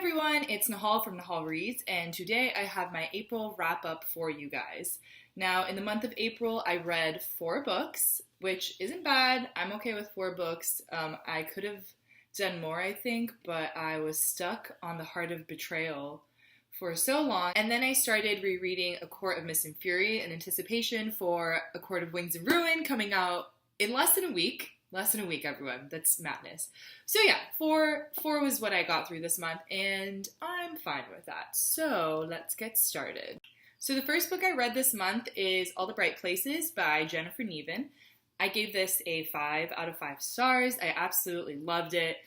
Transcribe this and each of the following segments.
everyone, it's Nahal from Nahal Reads, and today I have my April wrap-up for you guys. Now, in the month of April, I read 4 books, which isn't bad. I'm okay with 4 books. I could have done more, I think, but I was stuck on The Heart of Betrayal for so long, and then I started rereading A Court of Mist and Fury in anticipation for A Court of Wings and Ruin coming out in less than a week. Less than a week, everyone. That's madness. So yeah, four was what I got through this month, and I'm fine with that. So let's get started. So the first book I read this month is All the Bright Places by Jennifer Niven. I gave this a 5 out of 5 stars. I absolutely loved it.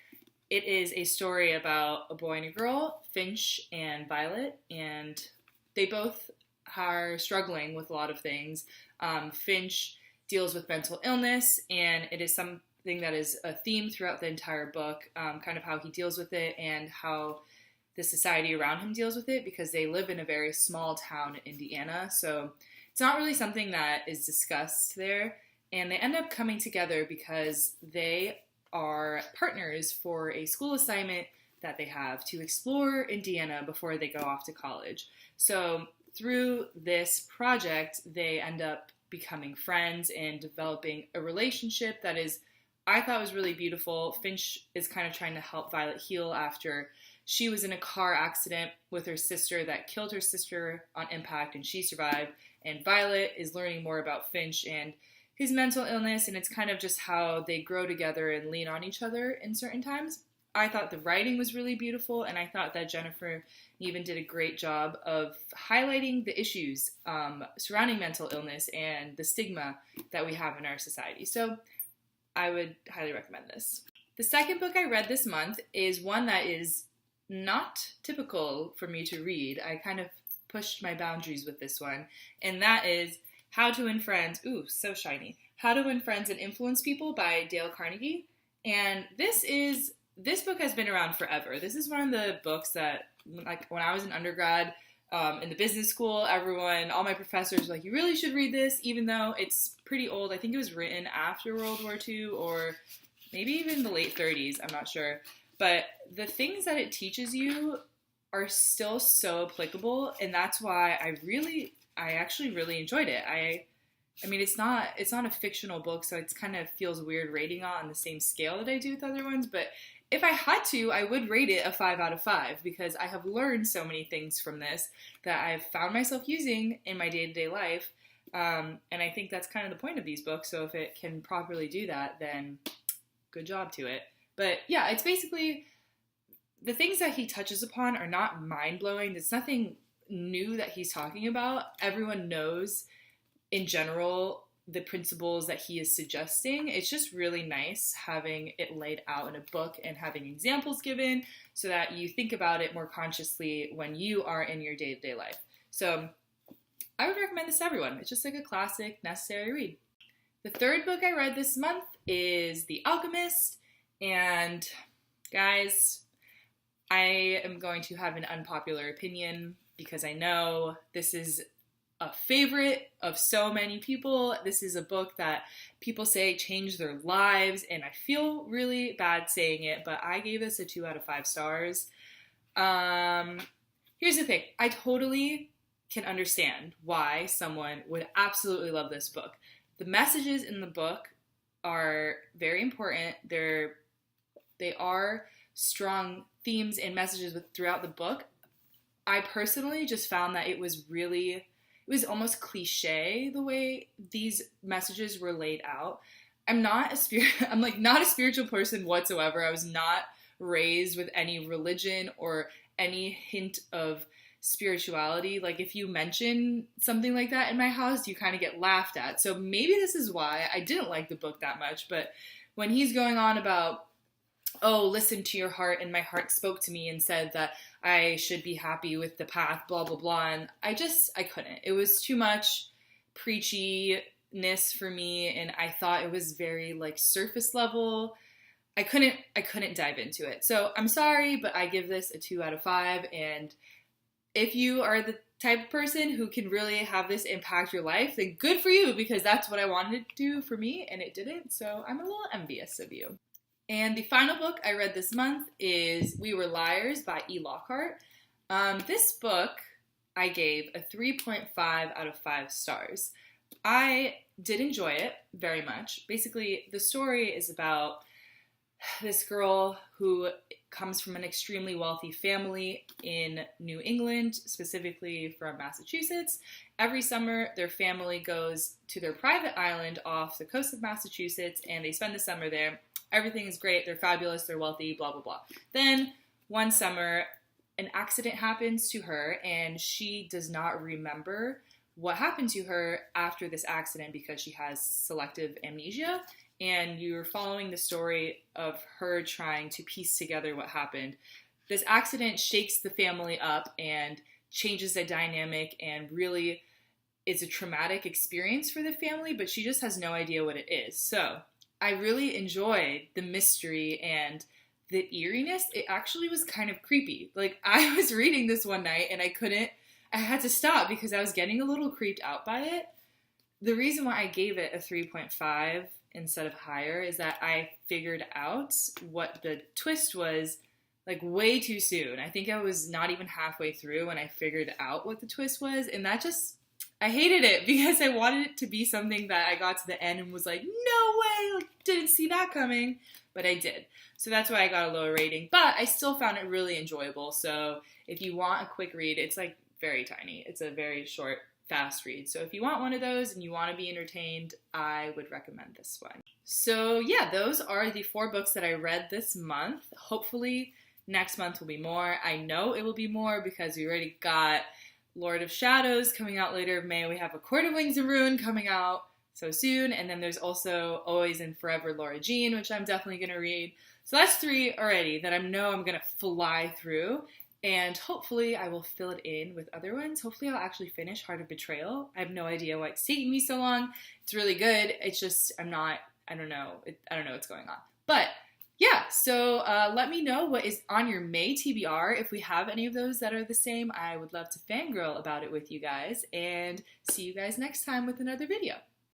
It is a story about a boy and a girl, Finch and Violet, and they both are struggling with a lot of things. Finch deals with mental illness, and it is something that is a theme throughout the entire book, kind of how he deals with it and how the society around him deals with it, because they live in a very small town in Indiana, so it's not really something that is discussed there, and they end up coming together because they are partners for a school assignment that they have to explore Indiana before they go off to college. So through this project, they end up becoming friends and developing a relationship that I thought was really beautiful. Finch is kind of trying to help Violet heal after she was in a car accident with her sister that killed her sister on impact, and she survived. And Violet is learning more about Finch and his mental illness, and it's kind of just how they grow together and lean on each other in certain times. I thought the writing was really beautiful, and I thought that Jennifer Niven did a great job of highlighting the issues surrounding mental illness and the stigma that we have in our society. So I would highly recommend this. The second book I read this month is one that is not typical for me to read. I kind of pushed my boundaries with this one, and that is How to Win Friends. Ooh, so shiny. How to Win Friends and Influence People by Dale Carnegie. And this book has been around forever. This is one of the books that, like, when I was in undergrad, in the business school, all my professors were like, you really should read this, even though it's pretty old. I think it was written after World War II or maybe even the late 30s. I'm not sure. But the things that it teaches you are still so applicable, and that's why I actually really enjoyed it. I mean, it's not a fictional book, so it kind of feels weird rating it on the same scale that I do with other ones, but if I had to, I would rate it a 5 out of 5 because I have learned so many things from this that I've found myself using in my day-to-day life, and I think that's kind of the point of these books, so if it can properly do that, then good job to it. But yeah, it's basically, the things that he touches upon are not mind-blowing. There's nothing new that he's talking about. Everyone knows, in general, the principles that he is suggesting. It's just really nice having it laid out in a book and having examples given so that you think about it more consciously when you are in your day-to-day life. So I would recommend this to everyone. It's just like a classic, necessary read. The third book I read this month is The Alchemist, and guys, I am going to have an unpopular opinion because I know this is a favorite of so many people. This is a book that people say changed their lives, and I feel really bad saying it, but I gave this a 2 out of 5 stars. Here's the thing. I totally can understand why someone would absolutely love this book. The messages in the book are very important. They are strong themes and messages throughout the book. I personally just found that it was almost cliche the way these messages were laid out. I'm not a spiritual person whatsoever. I was not raised with any religion or any hint of spirituality. Like, if you mention something like that in my house, you kind of get laughed at. So maybe this is why I didn't like the book that much. But when he's going on about, oh, listen to your heart, and my heart spoke to me and said that I should be happy with the path, blah, blah, blah, and I couldn't. It was too much preachiness for me, and I thought it was very, like, surface level. I couldn't dive into it. So I'm sorry, but I give this a 2 out of 5, and if you are the type of person who can really have this impact your life, then good for you, because that's what I wanted it to do for me, and it didn't, so I'm a little envious of you. And the final book I read this month is We Were Liars by E. Lockhart. This book I gave a 3.5 out of 5 stars. I did enjoy it very much. Basically, the story is about this girl who comes from an extremely wealthy family in New England, specifically from Massachusetts. Every summer, their family goes to their private island off the coast of Massachusetts, and they spend the summer there. Everything is great. They're fabulous. They're wealthy, blah, blah, blah. Then, one summer, an accident happens to her, and she does not remember what happened to her after this accident because she has selective amnesia. And you're following the story of her trying to piece together what happened. This accident shakes the family up and changes the dynamic, and really is a traumatic experience for the family, but she just has no idea what it is. So I really enjoyed the mystery and the eeriness. It actually was kind of creepy. Like, I was reading this one night and I had to stop because I was getting a little creeped out by it. The reason why I gave it a 3.5 instead of higher is that I figured out what the twist was like way too soon. I think I was not even halfway through when I figured out what the twist was, and that just, I hated it because I wanted it to be something that I got to the end and was like, no way, like, didn't see that coming, but I did. So that's why I got a lower rating, but I still found it really enjoyable. So if you want a quick read, it's like very tiny. It's a very short, fast read. So if you want one of those and you want to be entertained, I would recommend this one. So yeah, those are the 4 books that I read this month. Hopefully next month will be more. I know it will be more because we already got Lord of Shadows coming out later in May. We have A Court of Wings and Ruin coming out so soon. And then there's also Always and Forever Laura Jean, which I'm definitely going to read. So that's 3 already that I know I'm going to fly through. And hopefully I will fill it in with other ones. Hopefully I'll actually finish Heart of Betrayal. I have no idea why it's taking me so long. It's really good. It's just, I don't know what's going on. But yeah, so let me know what is on your May TBR. If we have any of those that are the same, I would love to fangirl about it with you guys. And see you guys next time with another video.